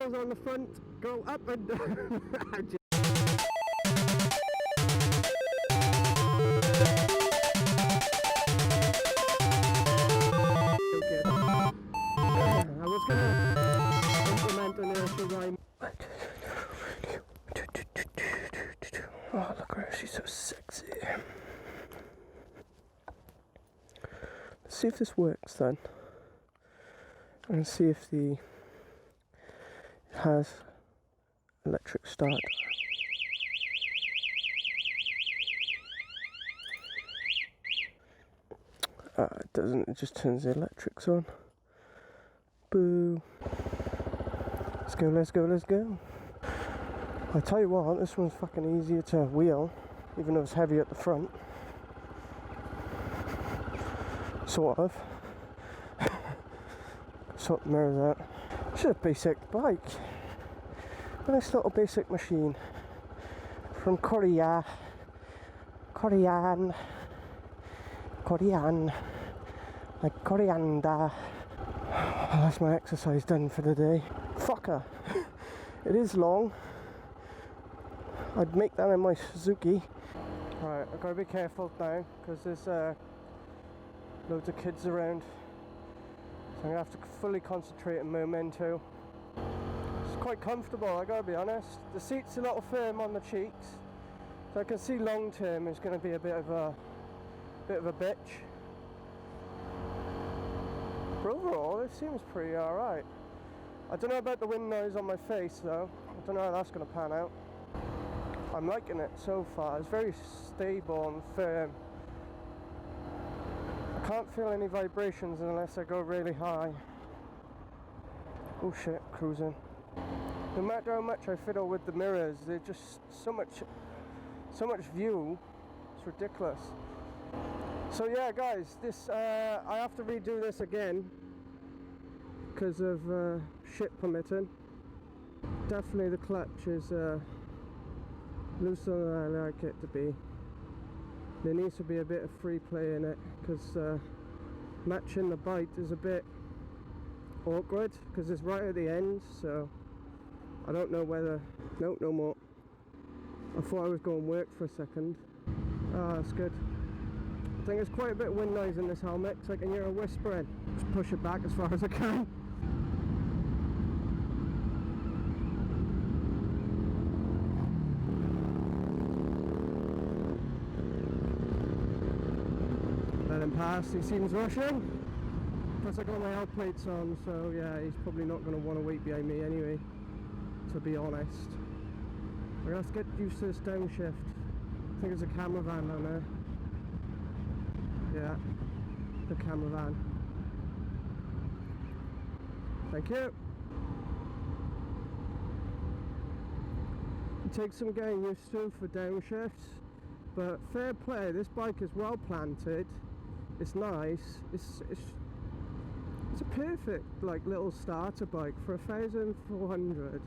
wheels on the front go up and down. I was going to implement an inertial rhyme. Oh, look at her, she's so sexy. Let's see if this works then. And see if it has electric start. It doesn't, it just turns the electrics on. Boo. Let's go, let's go, let's go. I tell you what, this one's fucking easier to wheel, even though it's heavy at the front. Sort of. Sort the mirrors out. It's just a basic bike. Nice little basic machine. From Korea. Korean. Like coriander. That's my exercise done for the day. Fucker. It is long. I'd make that in my Suzuki. Right, I've got to be careful now because there's loads of kids around. So I'm going to have to fully concentrate on memento. It's quite comfortable, I got to be honest. The seat's a little firm on the cheeks. So I can see long term it's going to be a bit of a bitch. But overall, it seems pretty alright. I don't know about the wind noise on my face though. I don't know how that's going to pan out. I'm liking it so far. It's very stable and firm. I can't feel any vibrations unless I go really high. Oh shit, cruising. No matter how much I fiddle with the mirrors, they're just so much view. It's ridiculous. So yeah, guys, this I have to redo this again because of shit permitting. Definitely the clutch is looser than I like it to be. There needs to be a bit of free play in it because matching the bite is a bit awkward because it's right at the end, so I don't know whether... Nope, no more. I thought I was going to work for a second. Ah, that's good. I think there's quite a bit of wind noise in this helmet, so I can hear a whispering. Just push it back as far as I can. Let him pass, he seems rushing. Plus I got my L plates on, so yeah, he's probably not going to want to wait behind me anyway, to be honest. We're going to have to get used to this downshift. I think it's a camera van down there. Yeah, the camera van. Thank you. It takes some getting used to for downshifts, but fair play, this bike is well planted. It's nice. It's a perfect like little starter bike for 1,400.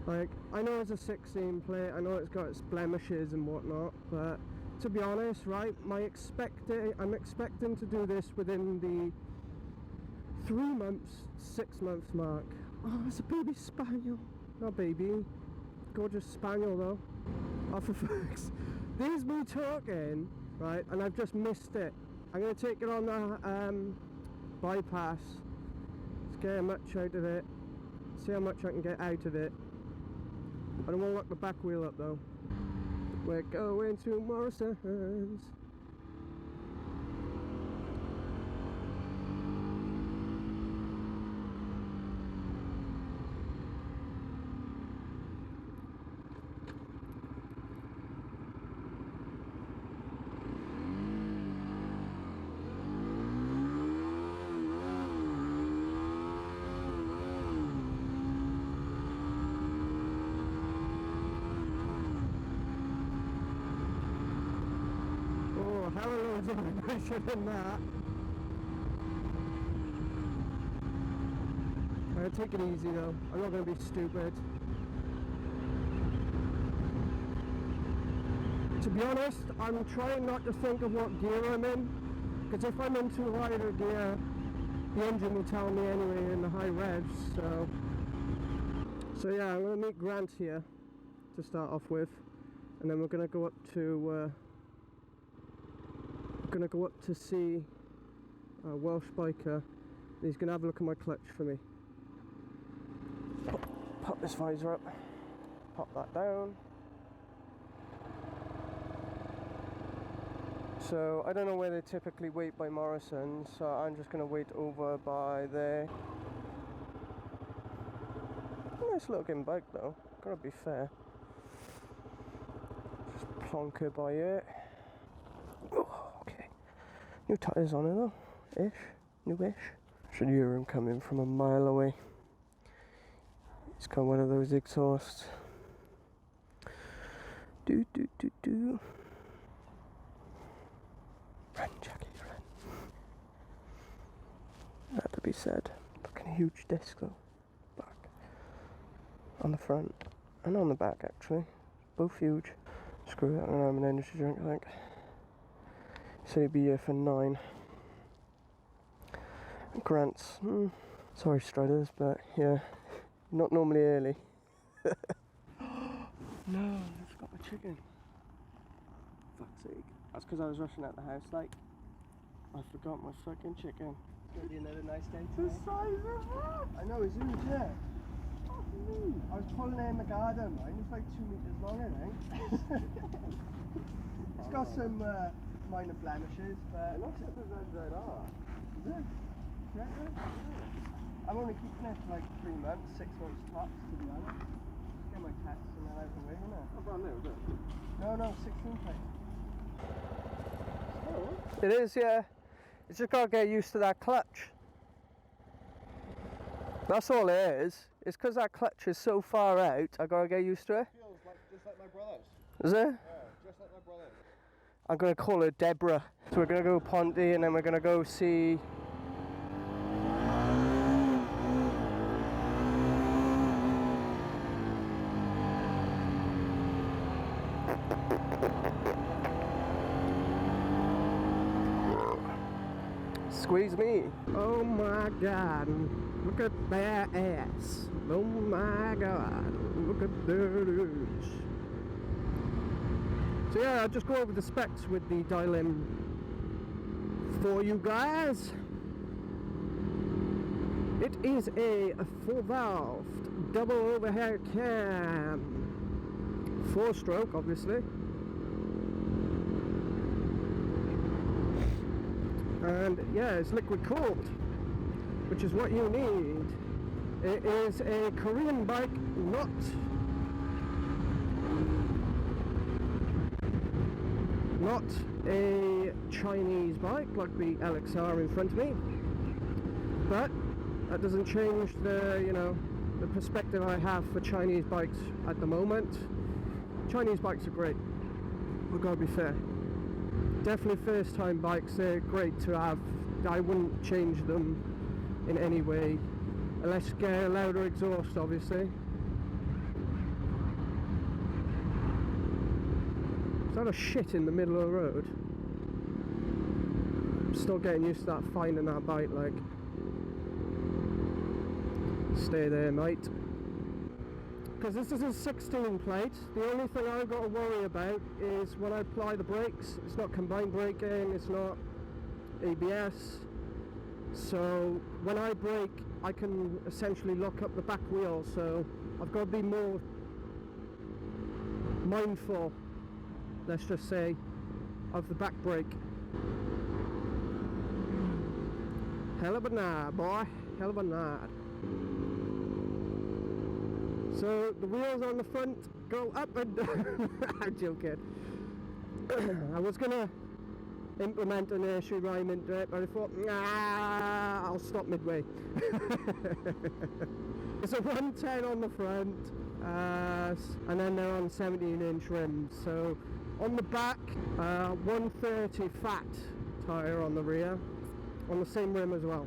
Like, I know it's a 16 plate, I know it's got its blemishes and whatnot, but to be honest, right, I'm expecting to do this within the 3 months, 6 months mark. Oh, it's a baby spaniel. Not baby, gorgeous spaniel though. Oh, for fuck's. There's me talking, right, and I've just missed it. I'm going to take it on the bypass. Let's get how much out of it. See how much I can get out of it. I don't want to lock the back wheel up though. We're going to Morrison's. Hell of loads of vibration in that. I'm going to take it easy though, I'm not going to be stupid. To be honest, I'm trying not to think of what gear I'm in, because if I'm in too high of a gear, the engine will tell me anyway in the high revs, so So yeah, I'm going to meet Grant here to start off with, and then we're going to go up to see a Welsh biker. He's going to have a look at my clutch for me. Pop this visor up, pop that down. So I don't know where they typically wait by Morrison's, so I'm just going to wait over by there. Nice looking bike though, gotta be fair. Just plonk her by here. Oh, okay. New tyres on it though, ish, new-ish. Should hear him coming from a mile away. He's got one of those exhausts. Do. Run, Jackie, run. That to be said. Fucking huge disc though. Back. On the front. And on the back actually. Both huge. Screw it, I'm gonna have an energy drink I think. He said he'd be here for 9. Grant's. Sorry Striders, but yeah. Not normally early. No, I forgot my chicken. Fuck's sake. That's because I was rushing out the house, like. I forgot my fucking chicken. It's gonna be another nice day today. The size of that! I know, it's huge, yeah. Fuck me. I was pulling it in the garden, right? It's like 2 meters long, I think. It's got some minor blemishes, but... It looks like the red are. Is it? Yeah. I'm only keeping it for like 3 months, 6 months tops, to be honest. Get my tests and then out the way, innit? How brand new, is it? No, 16 plate. It is, yeah. It's just gotta get used to that clutch. That's all it is. It's because that clutch is so far out, I gotta get used to it. Feels like, just like my brother's. Is it? Yeah, just like my brother's. I'm gonna call her Deborah. So we're gonna go Ponte and then we're gonna go see... Squeeze me. Oh my god, look at that ass. Oh my god, look at that ass. So yeah, I'll just go over the specs with the dial-in for you guys. It is a 4-valved double overhead cam. 4-stroke, obviously. And yeah, it's liquid cooled, which is what you need. It is a Korean bike, not a Chinese bike like the LXR in front of me. But that doesn't change the, you know, the perspective I have for Chinese bikes at the moment. Chinese bikes are great. We've got to be fair. Definitely first time bikes, they're great to have. I wouldn't change them in any way, unless you get a louder exhaust obviously. Is that a shit in the middle of the road? I'm still getting used to that, finding that bike like. Stay there mate. Because this is a 16 plate, the only thing I've got to worry about is when I apply the brakes. It's not combined braking, it's not ABS. So when I brake, I can essentially lock up the back wheel. So I've got to be more mindful, let's just say, of the back brake. Hell of a nod, boy. Hell of a nod. So the wheels on the front go up and down. I'm joking. I was gonna implement a nursery rhyme into it, but I thought, nah, I'll stop midway. It's a 110 on the front, and then they're on 17-inch rims. So on the back, 130 fat tyre on the rear, on the same rim as well.